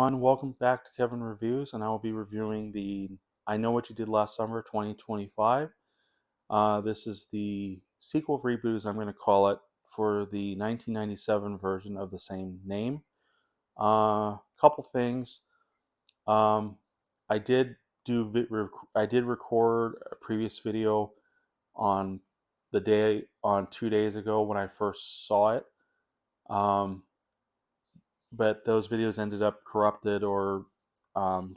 everyone, welcome back to Kevin Reviews, and I will be reviewing the I Know What You Did Last Summer 2025. This is the sequel reboot, as I'm going to call it, for the 1997 version of the same name. Couple things. Um, I did I did record a previous video on 2 days ago when I first saw it. But those videos ended up corrupted or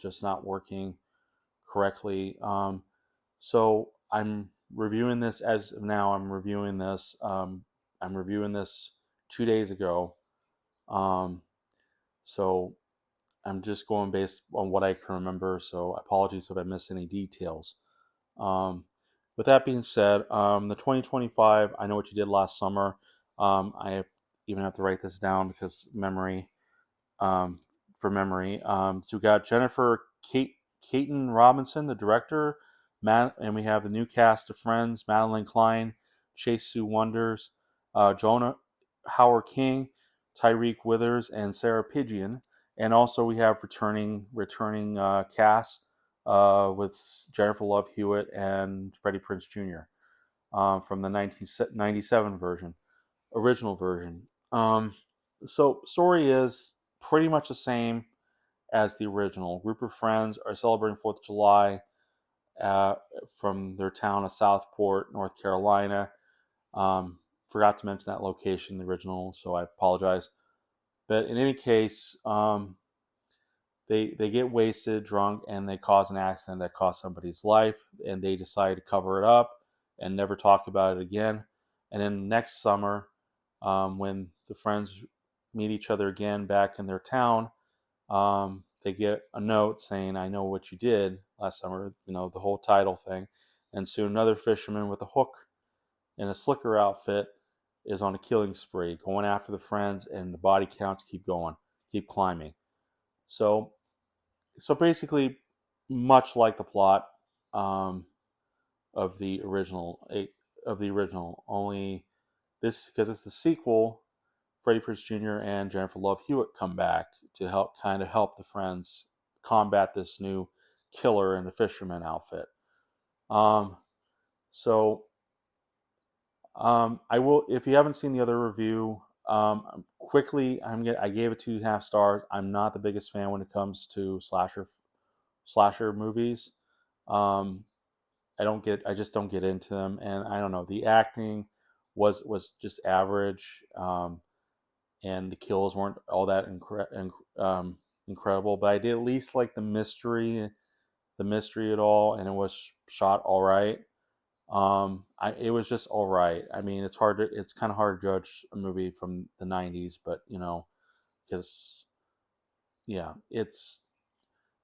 just not working correctly. So I'm reviewing this as of now. I'm reviewing this. I'm reviewing this 2 days ago. Um, so I'm just going based on what I can remember. So apologies if I miss any details. Um, with that being said, the 2025, I Know What You Did Last Summer. I even have to write this down because memory. um, for memory. So we got Jennifer Caton Robinson, the director, and we have the new cast of Friends: Madeline Klein, Chase Sue Wonders, Jonah Howard King, Tyreek Withers, and Sarah Pidgeon. And also we have returning cast with Jennifer Love Hewitt and Freddie Prinze Jr. From the 1997 original version. So story is pretty much the same as the original. A group of friends are celebrating 4th of July uh, from their town of Southport, North Carolina. Um, Forgot to mention that location in the original, so I apologize. But in any case, they get wasted, drunk, and they cause an accident that costs somebody's life, and they decide to cover it up and never talk about it again. And then next summer, when the friends meet each other again back in their town, they get a note saying, "I know what you did last summer," the whole title thing. And soon another fisherman with a hook and a slicker outfit is on a killing spree, going after the friends, and the body counts keep climbing. So so basically, much like the plot um, of the original, only this, because it's the sequel. Freddie Prinze Jr. and Jennifer Love Hewitt come back to help the friends combat this new killer in the fisherman outfit. Um, so I will, if you haven't seen the other review, quickly, I gave it 2.5 stars. I'm not the biggest fan when it comes to slasher movies. Um, I just don't get into them, and I don't know. The acting was just average, and the kills weren't all that incredible. But I did at least like the mystery at all, and it was shot all right. It was just all right. I mean, it's kind of hard to judge a movie from the '90s, but because yeah,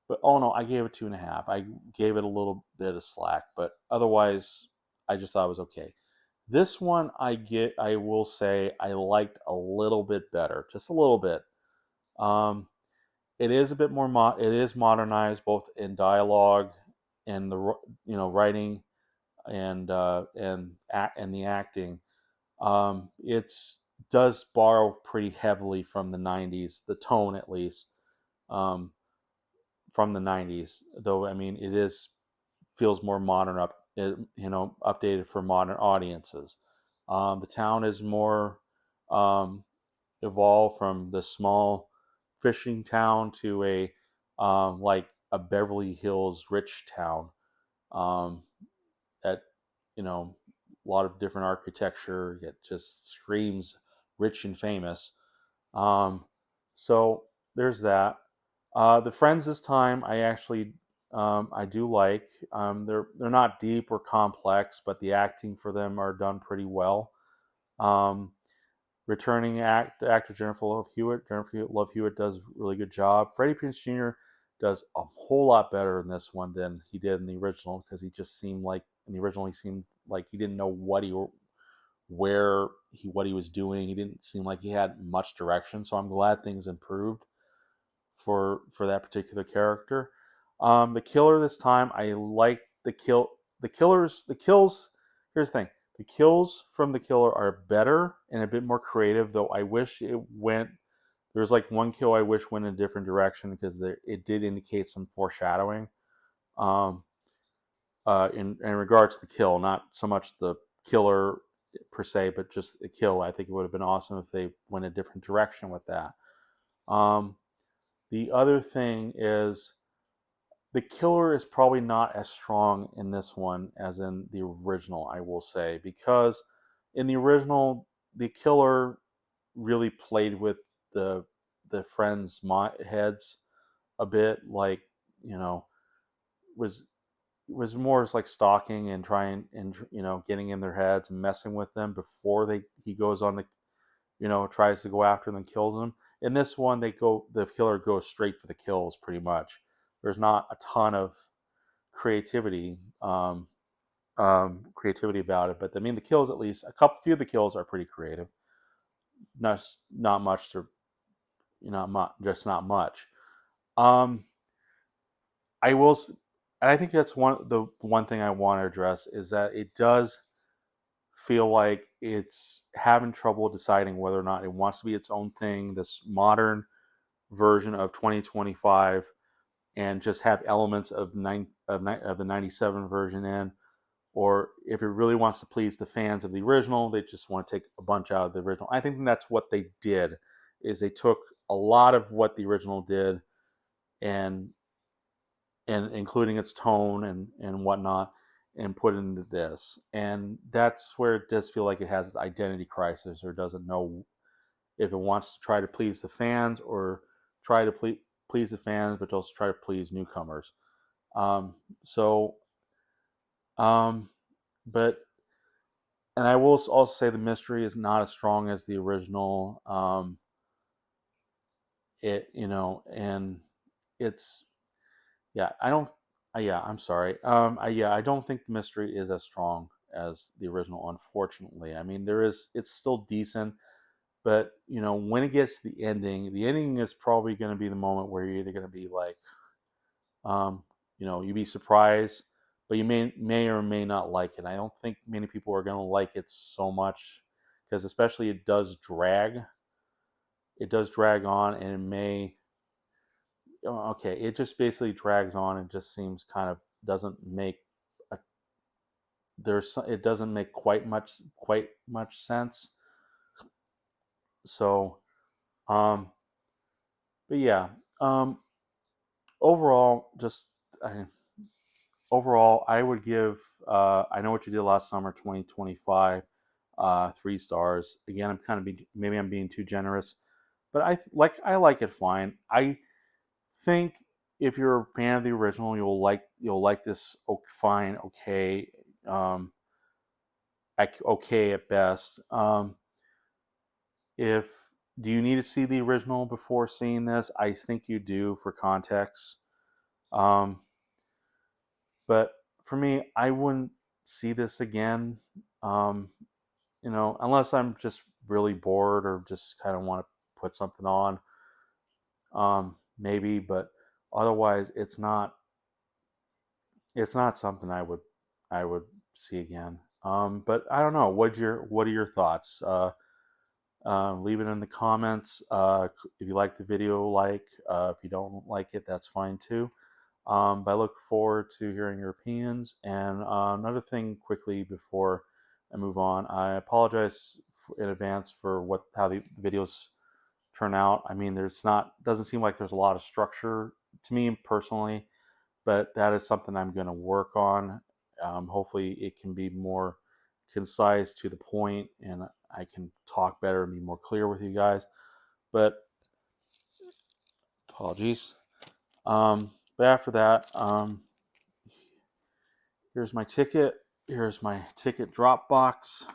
but oh no, I gave it 2.5. I gave it a little bit of slack, but otherwise, I just thought it was okay. This one, I will say, I liked a little bit better, just a little bit. Um, it is a bit more it is modernized both in dialogue and the writing and the acting. It's does borrow pretty heavily from the '90s, the tone at least. Um, from the '90s, though. I mean, it is feels more modern, updated for modern audiences. The town is more um, evolved from the small fishing town to a like a Beverly Hills rich town. Um, that a lot of different architecture. It just screams rich and famous. Um, so there's that. The friends this time, I do like. They're not deep or complex, but the acting for them are done pretty well. Um, Returning actor Jennifer Love Hewitt does a really good job. Freddie Prinze Jr. does a whole lot better in this one than he did in the original, because he just seemed like in the original he seemed like he didn't know what he was doing. He didn't seem like he had much direction. So I'm glad things improved for that particular character. The killer this time, I like the kills. Here's the thing: the kills from the killer are better and a bit more creative. Though I wish it went There's like one kill I wish went in a different direction because it did indicate some foreshadowing. Um, in regards to the kill, not so much the killer per se, but just the kill. I think it would have been awesome if they went a different direction with that. Um, the other thing is the killer is probably not as strong in this one as in the original, I will say, because in the original, the killer really played with the friends' heads a bit, like, you know, was more like stalking and trying and getting in their heads and messing with them before he goes on to tries to go after them and kills them. In this one, the killer goes straight for the kills pretty much. There's not a ton of creativity creativity about it, but I mean the kills, at least few of the kills are pretty creative. Not much to just not much. Um, I will. I think that's one thing I want to address is that it does feel like it's having trouble deciding whether or not it wants to be its own thing, this modern version of 2025, and just have elements of the 97 version in, or if it really wants to please the fans of the original, they just want to take a bunch out of the original. I think that's what they did, is they took a lot of what the original did and including its tone and whatnot, and put into this. And that's where it does feel like it has its identity crisis, or doesn't know if it wants to try to please the fans, or try to please the fans, but also try to please newcomers. Um, so, um, but and I will also say the mystery is not as strong as the original. And it's yeah, I don't. Yeah, I'm sorry. I don't think the mystery is as strong as the original. Unfortunately, I mean, it's still decent, but when it gets to the ending is probably going to be the moment where you're either going to be like, um, you be surprised, but you may or may not like it. I don't think many people are going to like it so much because, especially, it does drag. It does drag on, and it may. Okay, it just basically drags on and just seems kind of doesn't make a, it doesn't make quite much sense. So, um, but yeah, um, overall, just I, overall, I would give I Know What You Did Last Summer 2025 3 stars. Again, maybe I'm being too generous, but I like it fine. I think if you're a fan of the original, you'll like this fine, okay, um, okay at best. If Do you need to see the original before seeing this? I think you do for context. Um, but for me, I wouldn't see this again. Um, unless I'm just really bored or just kind of want to put something on. Maybe, but otherwise, it's not something I would see again. But I don't know. What are your thoughts? Leave it in the comments. If you like the video, if you don't like it, that's fine too. But I look forward to hearing your opinions. And another thing, quickly before I move on, I apologize in advance for how the videos turn out. I mean, doesn't seem like there's a lot of structure to me personally, but that is something I'm going to work on. Hopefully, it can be more concise, to the point, and I can talk better and be more clear with you guys. But apologies. But after that, here's my ticket. Here's my ticket drop box.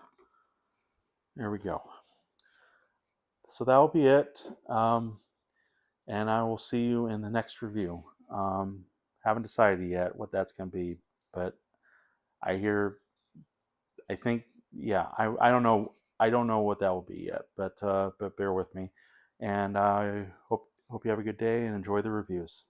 There we go. So that'll be it. And I will see you in the next review. Haven't decided yet what that's going to be, but I hear I think, yeah, I don't know. I don't know what that will be yet, but bear with me, and I hope you have a good day and enjoy the reviews.